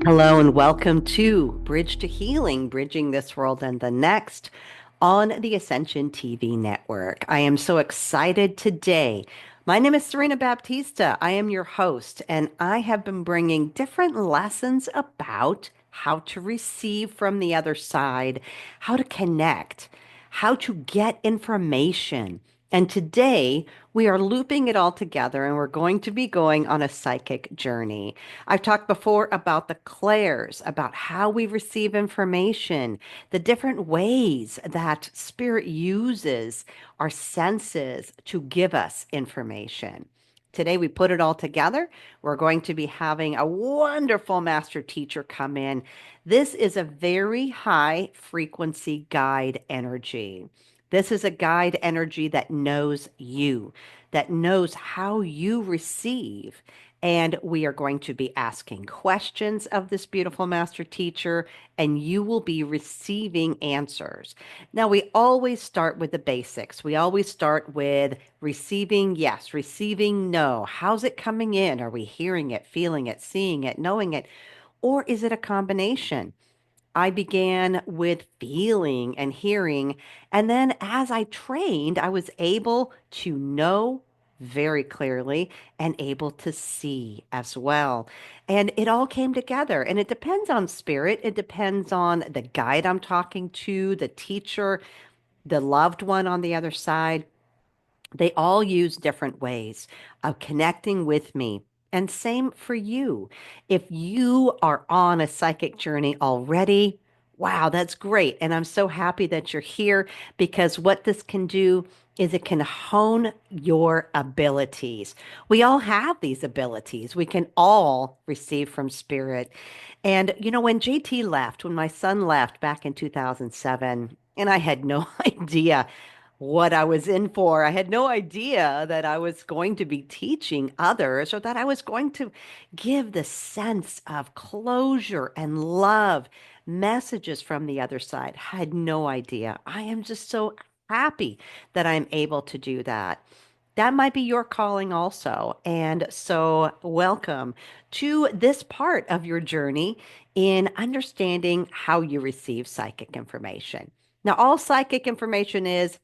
Hello and welcome to Bridge to Healing, Bridging This World and the Next on the Ascension TV network. I am so excited today. My name is Sarina Baptista. I am your host, and I have been bringing different lessons about how to receive from the other side, how to connect, how to get information. And today we are looping it all together and we're going to be going on a psychic journey. I've talked before about the clairs, about how we receive information, the different ways that spirit uses our senses to give us information. Today, we put it all together. We're going to be having a wonderful master teacher come in. This is a very high frequency guide energy. This is a guide energy that knows you, that knows how you receive. And we are going to be asking questions of this beautiful master teacher, and you will be receiving answers. Now, we always start with the basics. We always start with receiving yes, receiving no. How's it coming in? Are we hearing it, feeling it, seeing it, knowing it? Or is it a combination? I began with feeling and hearing. And then as I trained, I was able to know very clearly and able to see as well. And it all came together. And it depends on spirit, it depends on the guide I'm talking to, the teacher, the loved one on the other side. They all use different ways of connecting with me. And same for you. If you are on a psychic journey already, wow, that's great. And I'm so happy that you're here because what this can do is it can hone your abilities. We all have these abilities. We can all receive from spirit. And, when JT left, when my son left back in 2007, and I had no idea what I was in for. I had no idea that I was going to be teaching others or that I was going to give the sense of closure and love messages from the other side. I had no idea. I am just so happy that I'm able to do that. That might be your calling also. And so, welcome to this part of your journey in understanding how you receive psychic information. Now, all psychic information is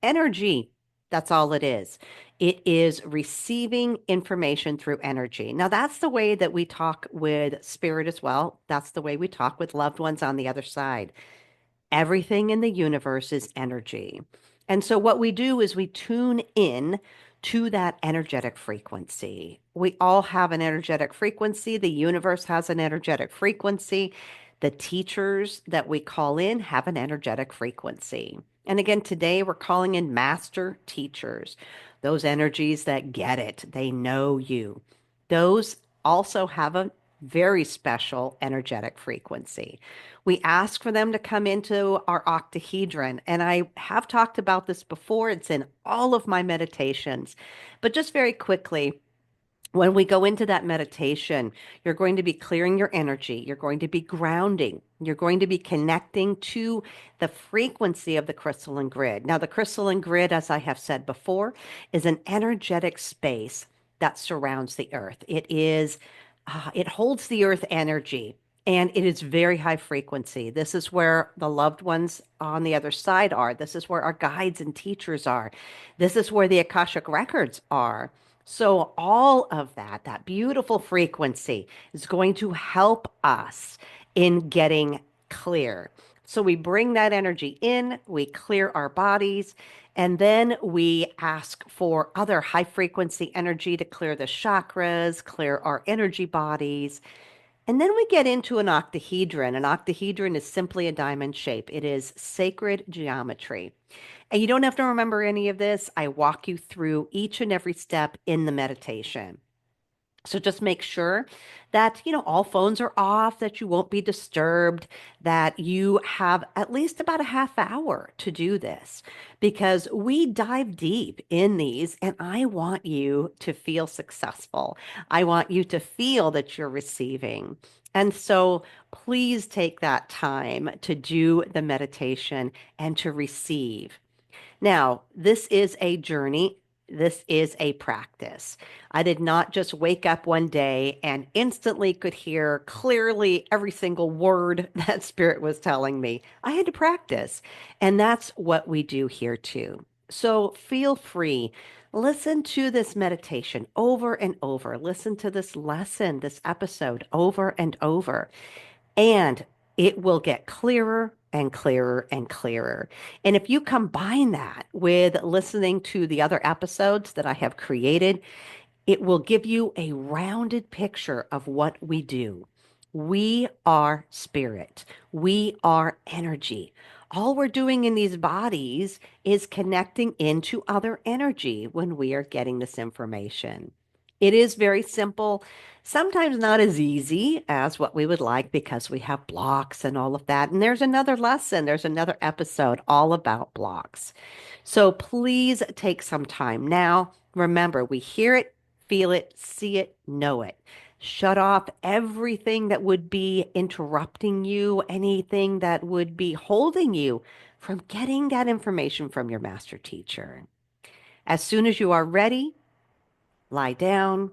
energy. That's all it is. It is receiving information through energy. Now, that's the way that we talk with spirit as well. That's the way we talk with loved ones on the other side. Everything in the universe is energy. And so, what we do is we tune in to that energetic frequency. We all have an energetic frequency. The universe has an energetic frequency. The teachers that we call in have an energetic frequency. And again, today we're calling in master teachers, those energies that get it, they know you. Those also have a very special energetic frequency. We ask for them to come into our octahedron. And I have talked about this before, it's in all of my meditations. But just very quickly, when we go into that meditation, you're going to be clearing your energy. You're going to be grounding. You're going to be connecting to the frequency of the crystalline grid. Now, the crystalline grid, as I have said before, is an energetic space that surrounds the earth. It holds the earth energy. And it is very high frequency. This is where the loved ones on the other side are. This is where our guides and teachers are. This is where the Akashic records are. So, all of that, that beautiful frequency, is going to help us in getting clear. So, we bring that energy in, we clear our bodies, and then we ask for other high frequency energy to clear the chakras, clear our energy bodies. And then we get into an octahedron. An octahedron is simply a diamond shape, it is sacred geometry. And you don't have to remember any of this. I walk you through each and every step in the meditation. So just make sure that, all phones are off, that you won't be disturbed, that you have at least about a half hour to do this because we dive deep in these and I want you to feel successful. I want you to feel that you're receiving. And so please take that time to do the meditation and to receive. Now, this is a journey. This is a practice. I did not just wake up one day and instantly could hear clearly every single word that Spirit was telling me. I had to practice. And that's what we do here too. So feel free. Listen to this meditation over and over. Listen to this lesson, this episode over and over. And it will get clearer and clearer and clearer. And if you combine that with listening to the other episodes that I have created, it will give you a rounded picture of what we do. We are spirit. We are energy. All we're doing in these bodies is connecting into other energy when we are getting this information. It is very simple, sometimes not as easy as what we would like because we have blocks and all of that. And there's another lesson, there's another episode all about blocks. So please take some time now. Remember, we hear it, feel it, see it, know it. Shut off everything that would be interrupting you, anything that would be holding you from getting that information from your master teacher. As soon as you are ready, lie down.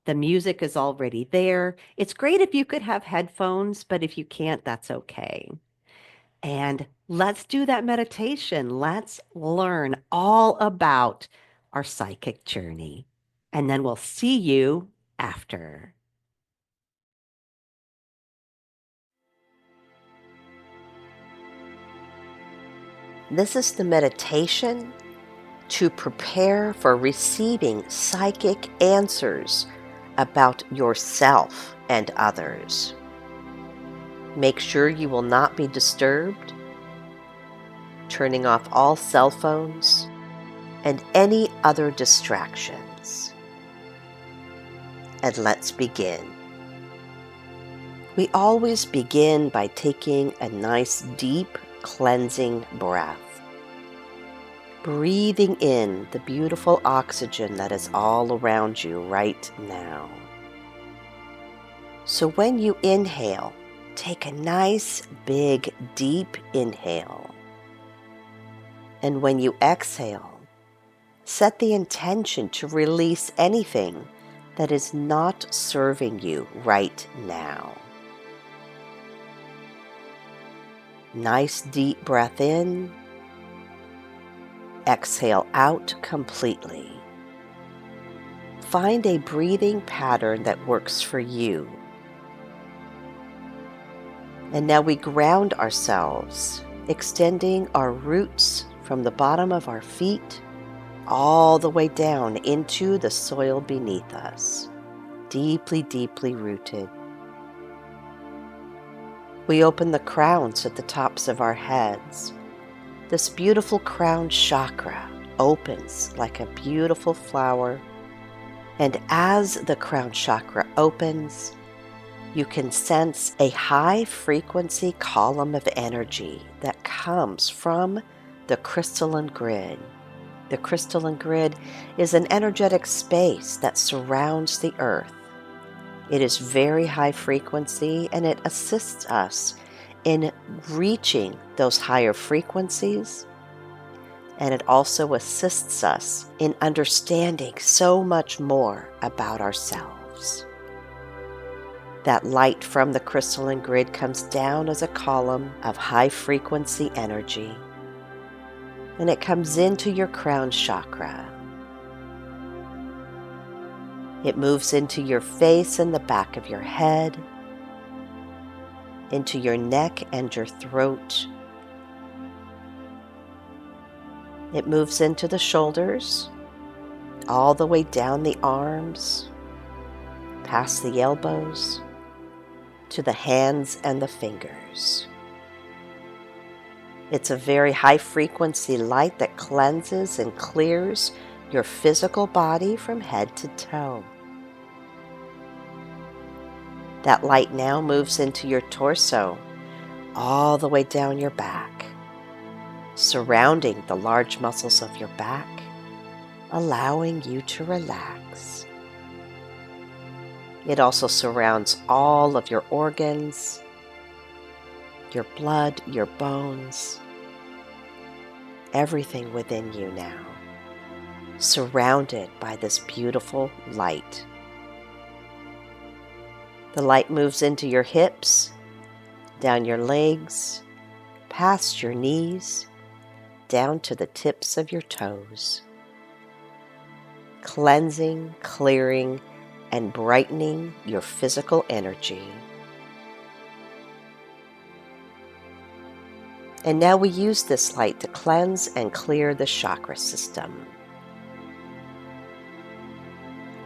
The music is already there. It's great if you could have headphones, but if you can't, that's okay. And let's do that meditation. Let's learn all about our psychic journey. And then we'll see you after. This is the meditation to prepare for receiving psychic answers about yourself and others. Make sure you will not be disturbed, turning off all cell phones and any other distractions. And let's begin. We always begin by taking a nice deep cleansing breath. Breathing in the beautiful oxygen that is all around you right now. So when you inhale, take a nice big deep inhale. And when you exhale, set the intention to release anything that is not serving you right now. Nice deep breath in. Exhale out completely. Find a breathing pattern that works for you. And now we ground ourselves, extending our roots from the bottom of our feet all the way down into the soil beneath us, deeply, deeply rooted. We open the crowns at the tops of our heads. This beautiful crown chakra opens like a beautiful flower, and as the crown chakra opens, you can sense a high frequency column of energy that comes from the crystalline grid. The crystalline grid is an energetic space that surrounds the earth. It is very high frequency, and it assists us in reaching those higher frequencies, and it also assists us in understanding so much more about ourselves. That light from the crystalline grid comes down as a column of high frequency energy, and it comes into your crown chakra. It moves into your face and the back of your head, into your neck and your throat. It moves into the shoulders, all the way down the arms, past the elbows, to the hands and the fingers. It's a very high frequency light that cleanses and clears your physical body from head to toe. That light now moves into your torso, all the way down your back, surrounding the large muscles of your back, allowing you to relax. It also surrounds all of your organs, your blood, your bones, everything within you now. surrounded by this beautiful light. The light moves into your hips, down your legs, past your knees, down to the tips of your toes, cleansing, clearing, and brightening your physical energy. And now we use this light to cleanse and clear the chakra system.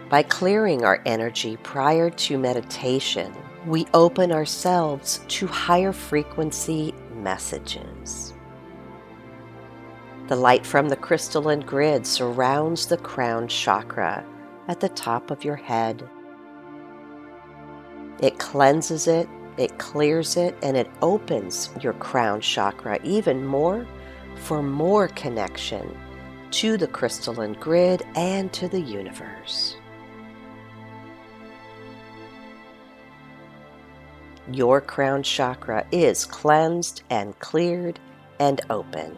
By clearing our energy prior to meditation, we open ourselves to higher frequency messages. The light from the crystalline grid surrounds the crown chakra at the top of your head. It cleanses it, it clears it, and it opens your crown chakra even more for more connection to the crystalline grid and to the universe. Your crown chakra is cleansed and cleared and open.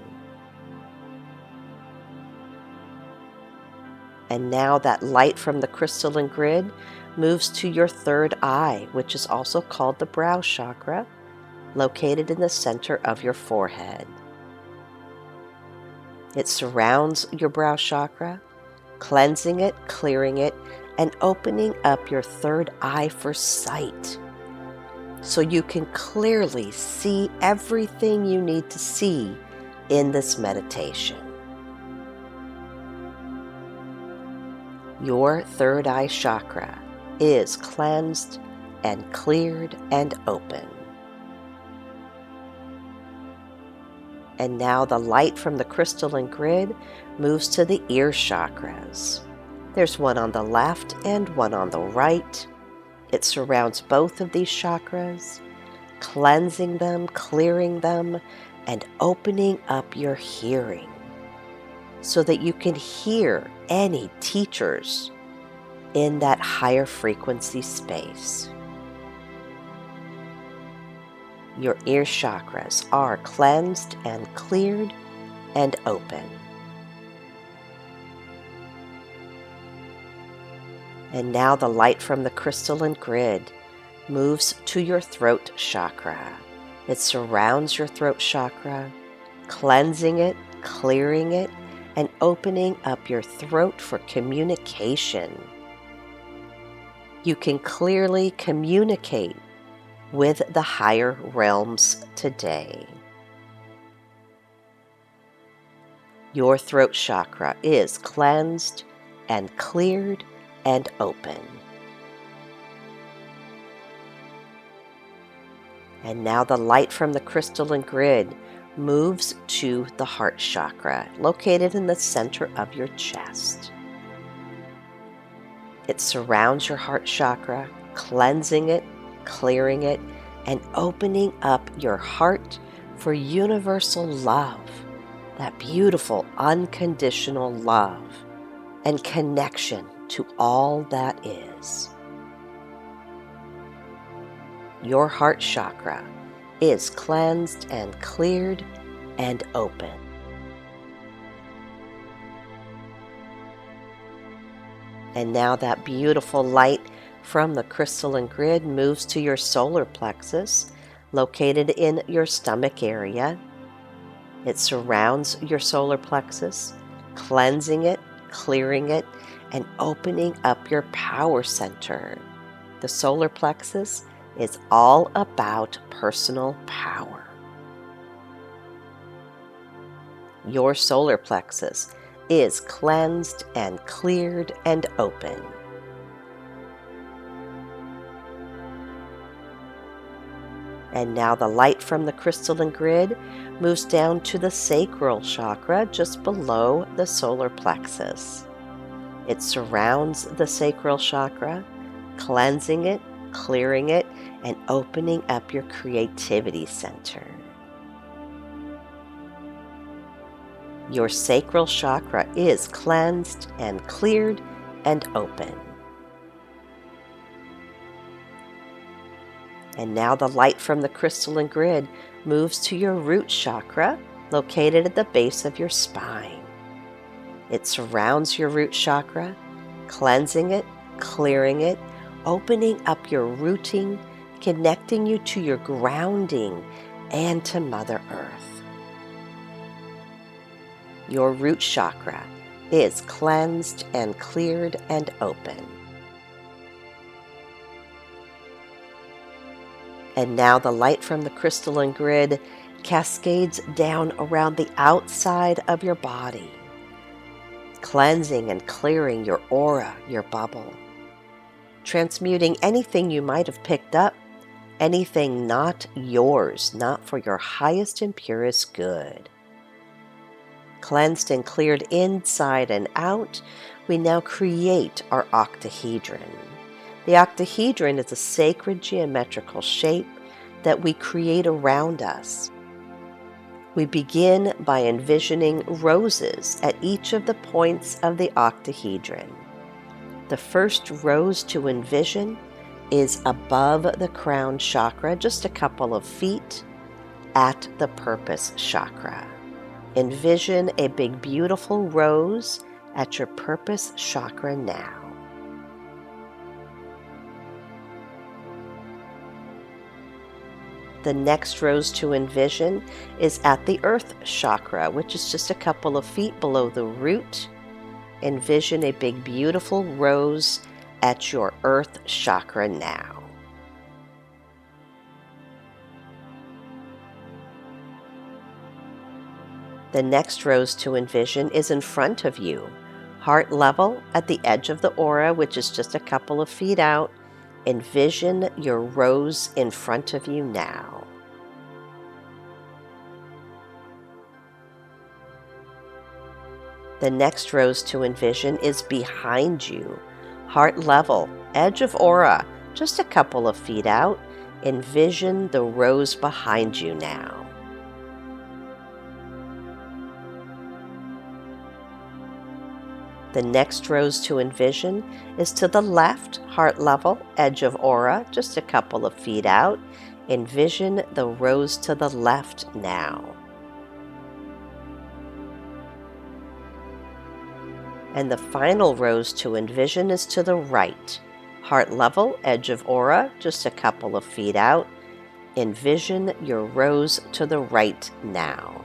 And now that light from the crystalline grid moves to your third eye, which is also called the brow chakra, located in the center of your forehead. It surrounds your brow chakra, cleansing it, clearing it, and opening up your third eye for sight, so you can clearly see everything you need to see in this meditation. Your third eye chakra is cleansed and cleared and open. And now the light from the crystalline grid moves to the ear chakras. There's one on the left and one on the right. It surrounds both of these chakras, cleansing them, clearing them, and opening up your hearing so that you can hear any teachers in that higher frequency space. Your ear chakras are cleansed and cleared and open. And now the light from the crystalline grid moves to your throat chakra. It surrounds your throat chakra, cleansing it, clearing it, and opening up your throat for communication. You can clearly communicate with the higher realms today. Your throat chakra is cleansed and cleared and open. And now the light from the crystalline grid moves to the heart chakra, located in the center of your chest. It surrounds your heart chakra, cleansing it, clearing it, and opening up your heart for universal love, that beautiful unconditional love and connection to all that is. Your heart chakra is cleansed and cleared and open. And now that beautiful light from the crystalline grid moves to your solar plexus, located in your stomach area. It surrounds your solar plexus, cleansing it, clearing it, and opening up your power center. The solar plexus is all about personal power. Your solar plexus is cleansed and cleared and open. And now the light from the crystalline grid moves down to the sacral chakra just below the solar plexus. It surrounds the sacral chakra, cleansing it, clearing it, and opening up your creativity center. Your sacral chakra is cleansed and cleared and open. And now the light from the crystalline grid moves to your root chakra, located at the base of your spine. It surrounds your root chakra, cleansing it, clearing it, opening up your rooting, connecting you to your grounding and to Mother Earth. Your root chakra is cleansed and cleared and open. And now the light from the crystalline grid cascades down around the outside of your body, cleansing and clearing your aura, your bubble, transmuting anything you might have picked up, anything not yours, not for your highest and purest good. Cleansed and cleared inside and out, we now create our octahedron. The octahedron is a sacred geometrical shape that we create around us. We begin by envisioning roses at each of the points of the octahedron. The first rose to envision is above the crown chakra, just a couple of feet, at the purpose chakra. Envision a big, beautiful rose at your purpose chakra now. The next rose to envision is at the earth chakra, which is just a couple of feet below the root. Envision a big, beautiful rose at your earth chakra now. The next rose to envision is in front of you, heart level at the edge of the aura, which is just a couple of feet out. Envision your rose in front of you now. The next rose to envision is behind you, heart level, edge of aura, just a couple of feet out. Envision the rose behind you now. The next rose to envision is to the left, heart level, edge of aura, just a couple of feet out. Envision the rose to the left now. And the final rose to envision is to the right, heart level, edge of aura, just a couple of feet out. Envision your rose to the right now.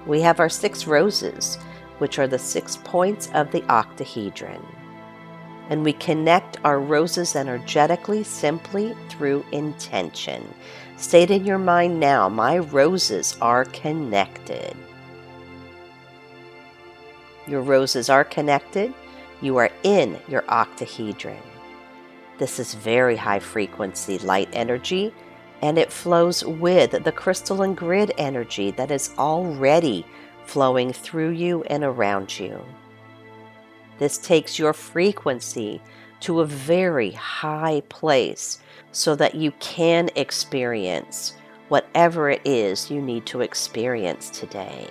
We have our 6 roses, which are the 6 points of the octahedron. And we connect our roses energetically simply through intention. State in your mind now, my roses are connected. Your roses are connected. You are in your octahedron. This is very high frequency light energy, and it flows with the crystalline grid energy that is already flowing through you and around you. This takes your frequency to a very high place so that you can experience whatever it is you need to experience today.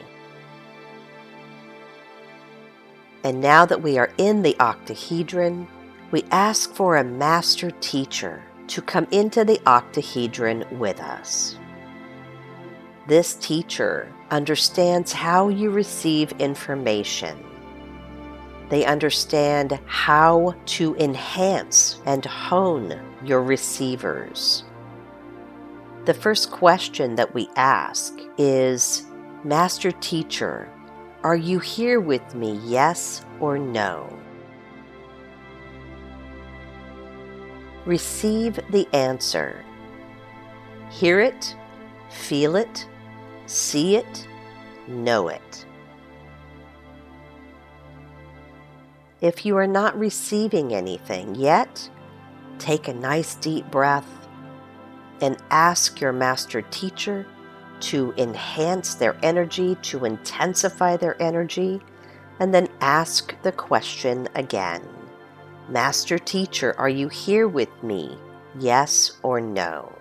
And now that we are in the octahedron, we ask for a master teacher to come into the octahedron with us. This teacher understands how you receive information. They understand how to enhance and hone your receivers. The first question that we ask is, Master Teacher, are you here with me, yes or no? Receive the answer. Hear it, feel it, see it, know it. If you are not receiving anything yet, take a nice deep breath and ask your master teacher to enhance their energy, to intensify their energy, and then ask the question again. Master teacher, are you here with me? Yes or no?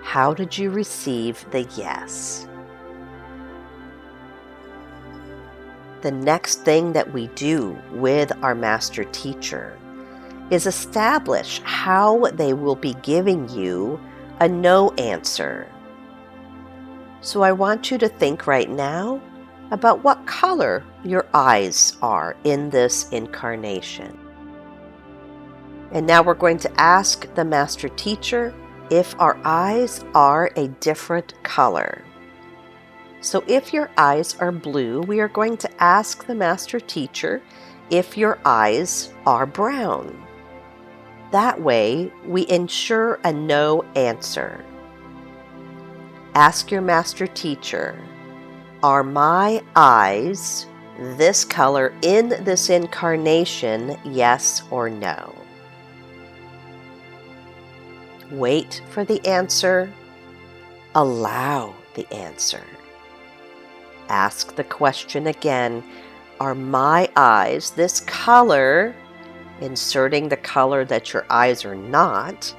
How did you receive the yes? The next thing that we do with our master teacher is establish how they will be giving you a no answer So I want you to think right now about what color your eyes are in this incarnation. And now we're going to ask the Master Teacher if our eyes are a different color. So if your eyes are blue, we are going to ask the Master Teacher if your eyes are brown. That way, we ensure a no answer. Ask your Master Teacher, are my eyes this color in this incarnation, yes or no? Wait for the answer. Allow the answer. Ask the question again, are my eyes this color, inserting the color that your eyes are not,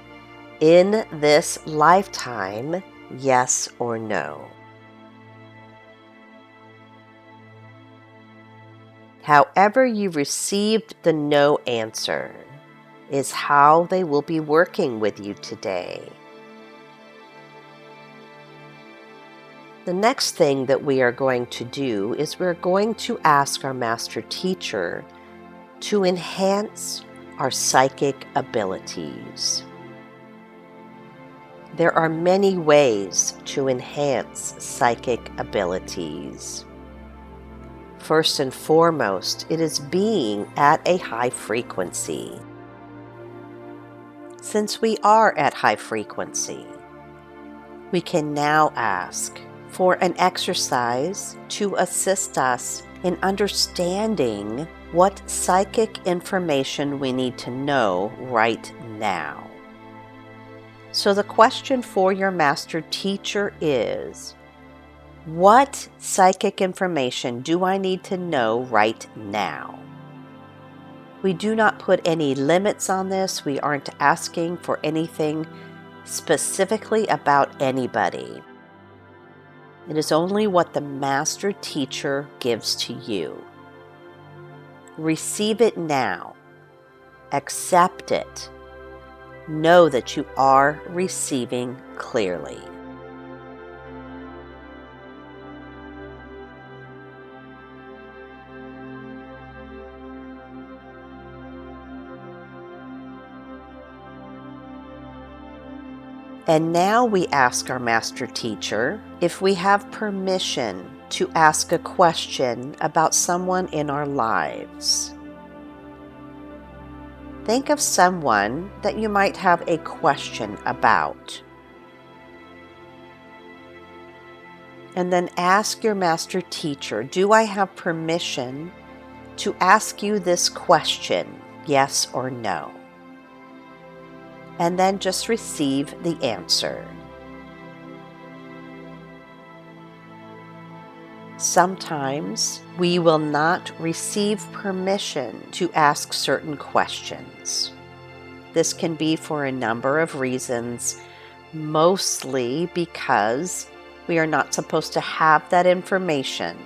in this lifetime, yes or no? However you received the no answer is how they will be working with you today. The next thing that we are going to do is we're going to ask our Master Teacher to enhance our psychic abilities. There are many ways to enhance psychic abilities. First and foremost, it is being at a high frequency. Since we are at high frequency, we can now ask for an exercise to assist us in understanding what psychic information we need to know right now. So the question for your Master Teacher is, what psychic information do I need to know right now? We do not put any limits on this. We aren't asking for anything specifically about anybody. It is only what the Master Teacher gives to you. Receive it now. Accept it. Know that you are receiving clearly. And now we ask our Master Teacher if we have permission to ask a question about someone in our lives. Think of someone that you might have a question about. And then ask your Master Teacher, do I have permission to ask you this question, yes or no? And then just receive the answer. Sometimes we will not receive permission to ask certain questions. This can be for a number of reasons, mostly because we are not supposed to have that information.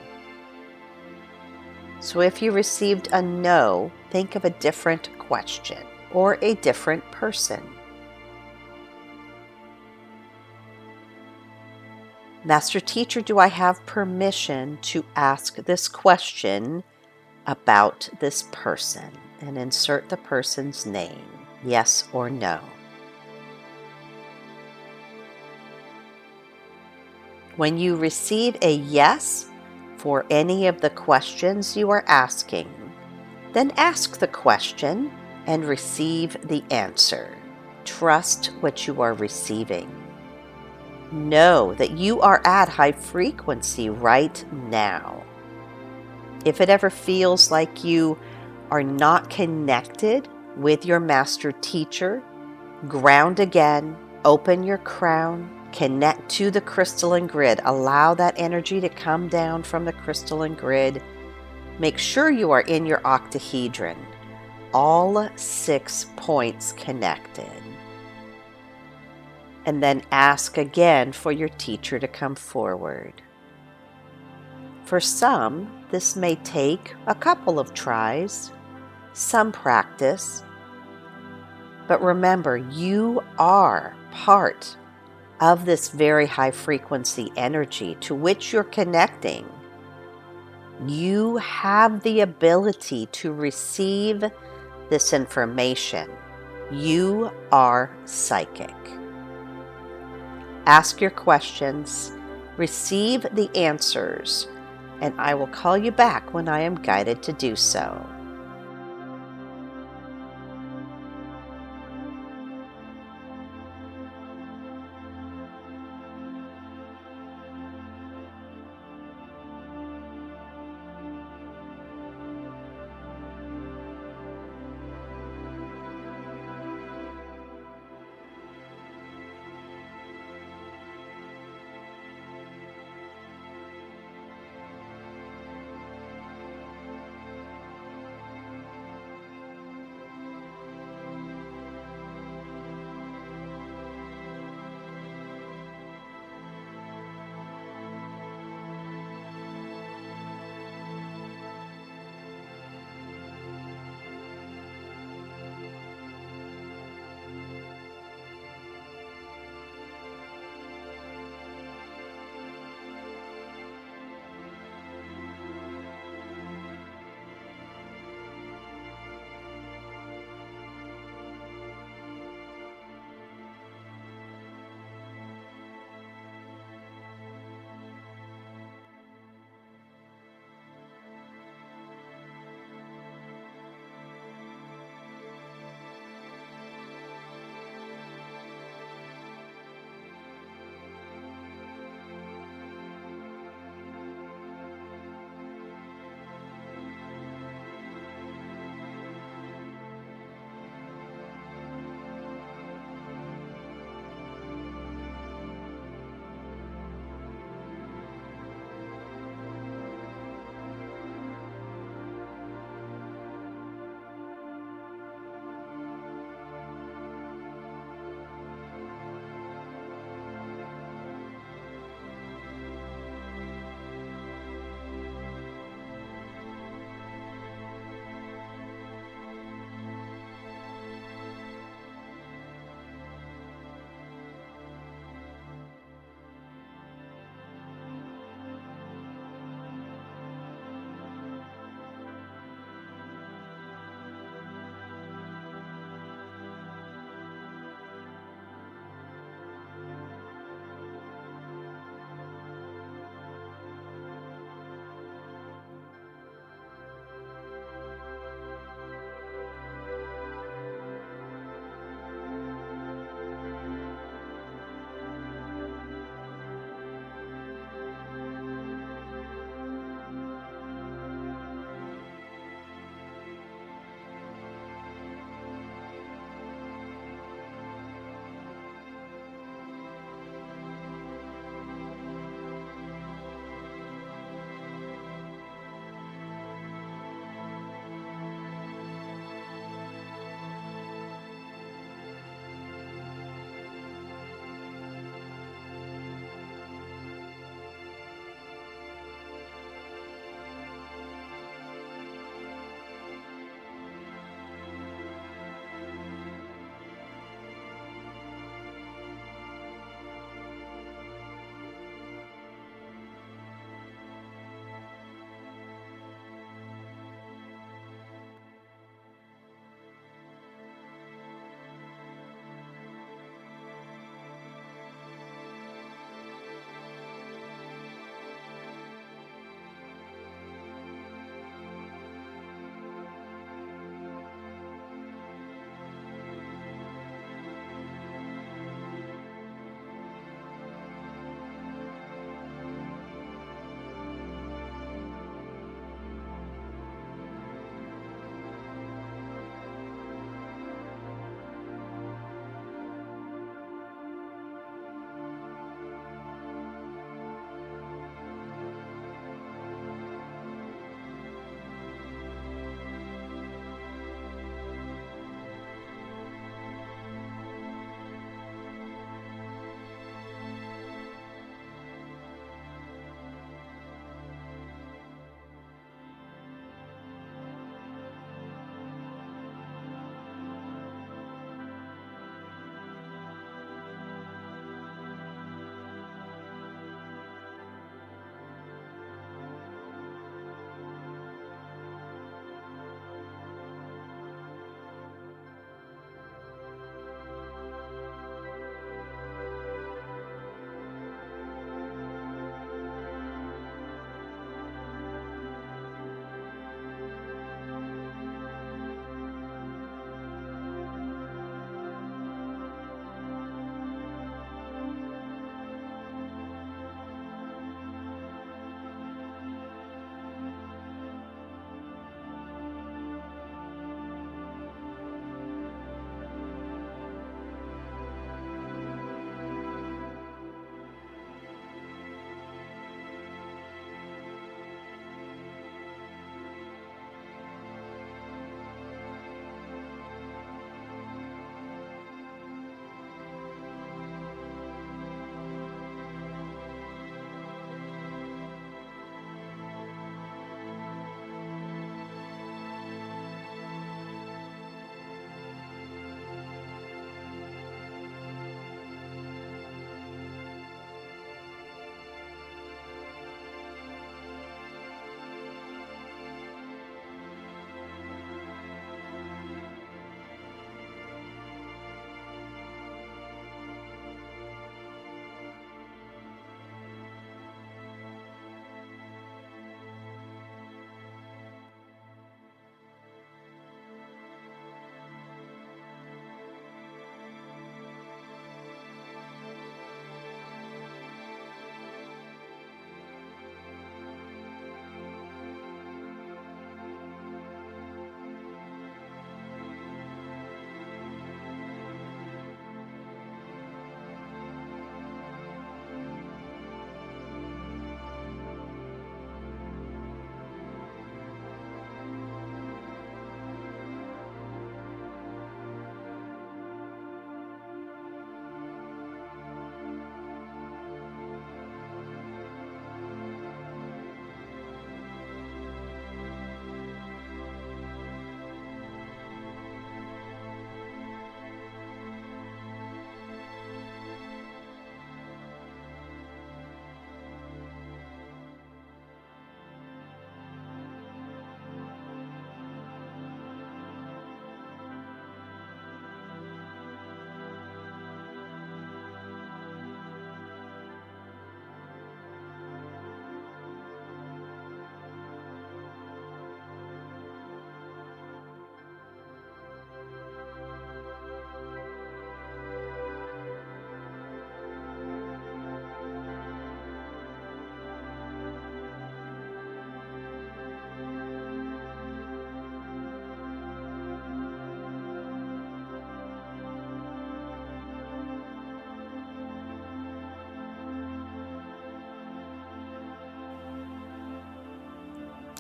So if you received a no, think of a different question or a different person. Master Teacher, do I have permission to ask this question about this person? And insert the person's name, yes or no. When you receive a yes for any of the questions you are asking, then ask the question and receive the answer. Trust what you are receiving. Know that you are at high frequency right now. If it ever feels like you are not connected with your Master Teacher, ground again, open your crown, connect to the crystalline grid. Allow that energy to come down from the crystalline grid. Make sure you are in your octahedron, all 6 points connected. And then ask again for your teacher to come forward. For some, this may take a couple of tries, some practice, but remember, you are part of this very high frequency energy to which you're connecting, you have the ability to receive this information. You are psychic. Ask your questions, receive the answers, and I will call you back when I am guided to do so.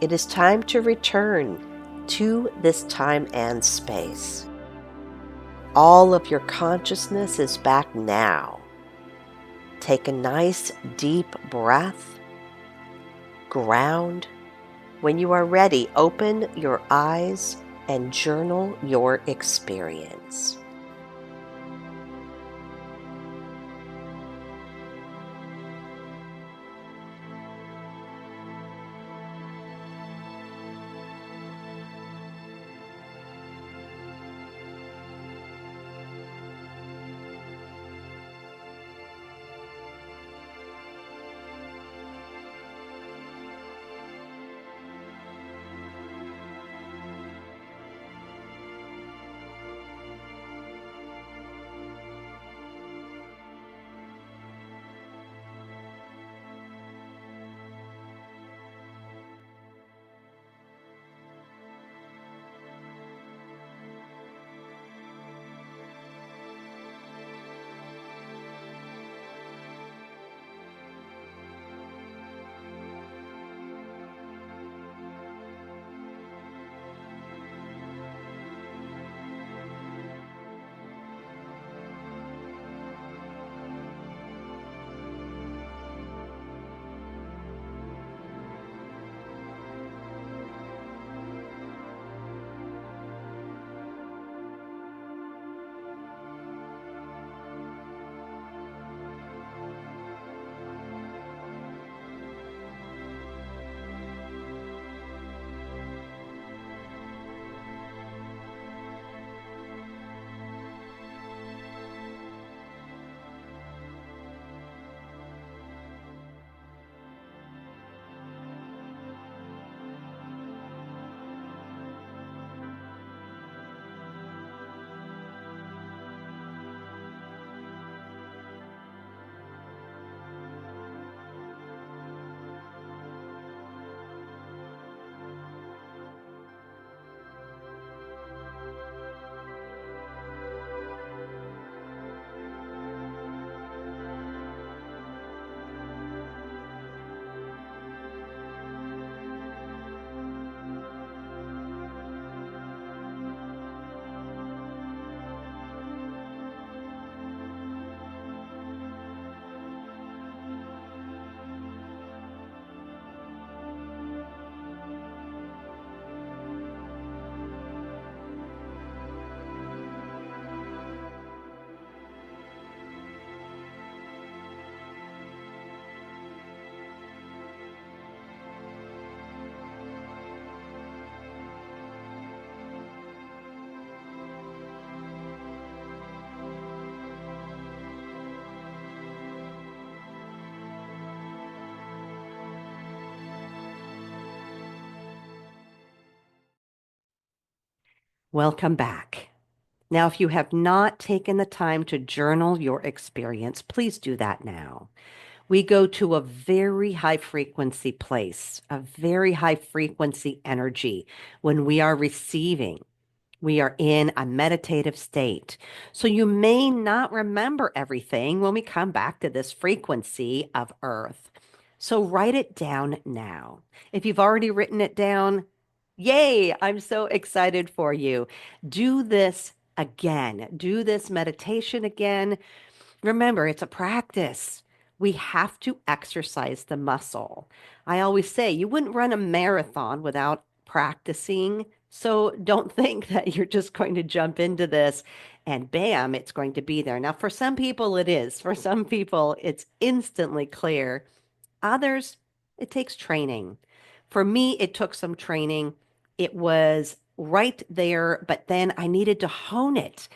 It is time to return to this time and space. All of your consciousness is back now. Take a nice deep breath. Ground. When you are ready, open your eyes and journal your experience. Welcome back. Now, if you have not taken the time to journal your experience, please do that now. We go to a very high frequency place, a very high frequency energy when we are receiving. We are in a meditative state. So you may not remember everything when we come back to this frequency of Earth. So write it down now. If you've already written it down, yay, I'm so excited for you. Do this again. Do this meditation again. Remember, it's a practice. We have to exercise the muscle. I always say you wouldn't run a marathon without practicing. So don't think that you're just going to jump into this and bam, it's going to be there. Now, for some people, it is. For some people, it's instantly clear. Others, it takes training. For me, it took some training. It was right there, but then I needed to hone it.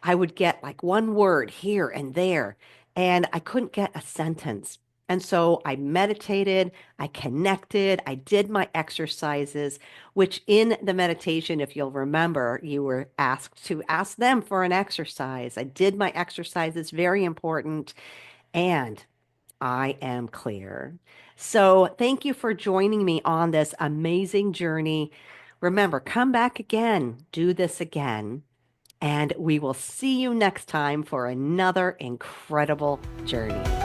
I would get like one word here and there, and I couldn't get a sentence. And so I meditated, I connected, I did my exercises, which in the meditation, if you'll remember, you were asked to ask them for an exercise. I did my exercises, very important. And I am clear. So, thank you for joining me on this amazing journey. Remember, come back again, do this again, and we will see you next time for another incredible journey.